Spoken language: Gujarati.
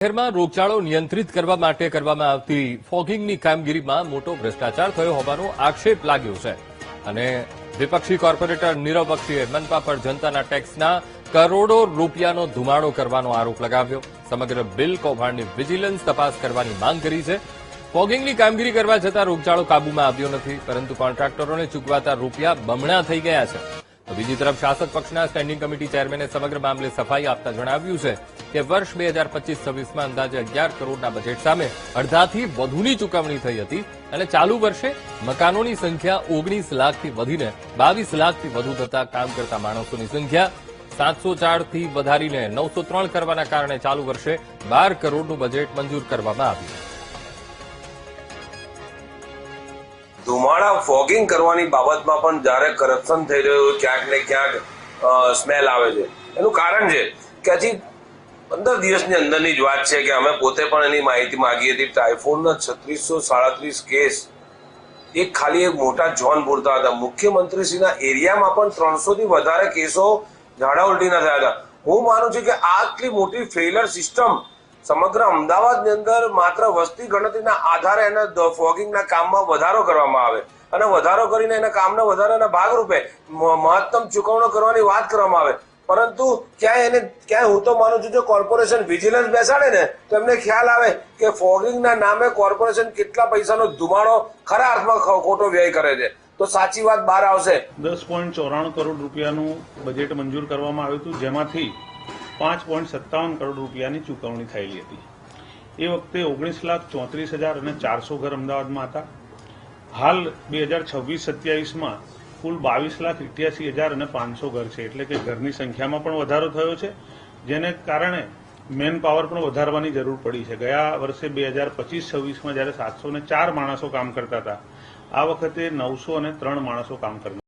શહેરમાં રોગચાળો નિયંત્રિત કરવા માટે કરવામાં આવતી ફોગિંગની કામગીરીમાં મોટો ભ્રષ્ટાચાર થયો હોવાનો આક્ષેપ લાગ્યો છે અને વિપક્ષી કોર્પોરેટર નીરવ બક્ષીએ મનપા પર જનતાના ટેક્સના કરોડો રૂપિયાનો ધુમાડો કરવાનો આરોપ લગાવ્યો। સમગ્ર બિલ કૌભાંડની વિજિલન્સ તપાસ કરવાની માંગ કરી છે। ફોગિંગની કામગીરી કરવા છતાં રોગચાળો કાબૂમાં આવ્યો નથી, પરંતુ કોન્ટ્રાક્ટરોને ચૂકવાતા રૂપિયા બમણા થઈ ગયા છે। બીજી તરફ શાસક પક્ષના સ્ટેન્ડિંગ કમિટી ચેરમેને સમગ્ર મામલે સફાઈ આપતા જણાવ્યું છે કે વર્ષ 2025-26માં અંદાજે 11 કરોડના બજેટ સામે અડધાથી વધુની ચૂકવણી થઈ હતી અને ચાલુ વર્ષે મકાનોની સંખ્યા 19 લાખથી વધીને 22 લાખથી વધુ થતા કામ કરતા માણસોની સંખ્યા 704થી વધારીને 903 કરવાના કારણે ચાલુ વર્ષે 12 કરોડનું બજેટ મંજૂર કરવામાં આવ્યું। ધુમાડા ફોગિંગ કરવાની બાબતમાં પણ જ્યારે કરપ્શન થઈ રહ્યું ક્યાંક ને ક્યાંક સ્મેલ આવે છે। એનું કારણ છે કે હજી 15 દિવસની અંદરની જ વાત છે કે અમે પોતે પણ એની માહિતી માંગી હતી। ટાઇફોઇડના 3637 કેસ એક ખાલી એક મોટા ઝોન પૂરતા હતા। મુખ્યમંત્રીશ્રીના એરિયામાં પણ 300થી વધારે કેસો ઝાડા ઉલટીના થયા હતા। હું માનું છું કે આટલી મોટી ફેઇલર સિસ્ટમ સમગ્ર અમદાવાદની અંદર માત્ર વસ્તી ગણતરીના આધારે એના ફોગિંગના કામમાં વધારો કરવામાં આવે અને વધારો કરીને એના કામના વધારાના ભાગરૂપે મહત્તમ ચૂકવણો કરવાની વાત કરવામાં આવે, પરંતુ ક્યાંય હું તો માનું છું જો કોર્પોરેશન વિજિલન્સ બેસાડે ને તો એમને ખ્યાલ આવે કે ફોગિંગના નામે કોર્પોરેશન કેટલા પૈસાનો ધુમાડો ખરા અર્થમાં ખોટો વ્યય કરે છે, તો સાચી વાત બહાર આવશે। 10.94 કરોડ રૂપિયાનું બજેટ મંજૂર કરવામાં આવ્યું હતું, જેમાંથી 5.57 કરોડ રૂપિયાની ચૂકવણી થયેલી હતી। એ વખતે 19,34,400 ઘર અમદાવાદમાં હતા। હાલ 2026-27માં કુલ 22,88,500 ઘર છે, એટલે કે ઘરની સંખ્યામાં પણ વધારો થયો છે, જેને કારણે મેન પાવર પણ વધારવાની જરૂર પડી છે। ગયા વર્ષે 2025-26માં જ્યારે 704 માણસો કામ કરતા હતા, આ વખતે 903 માણસો કામ કરતા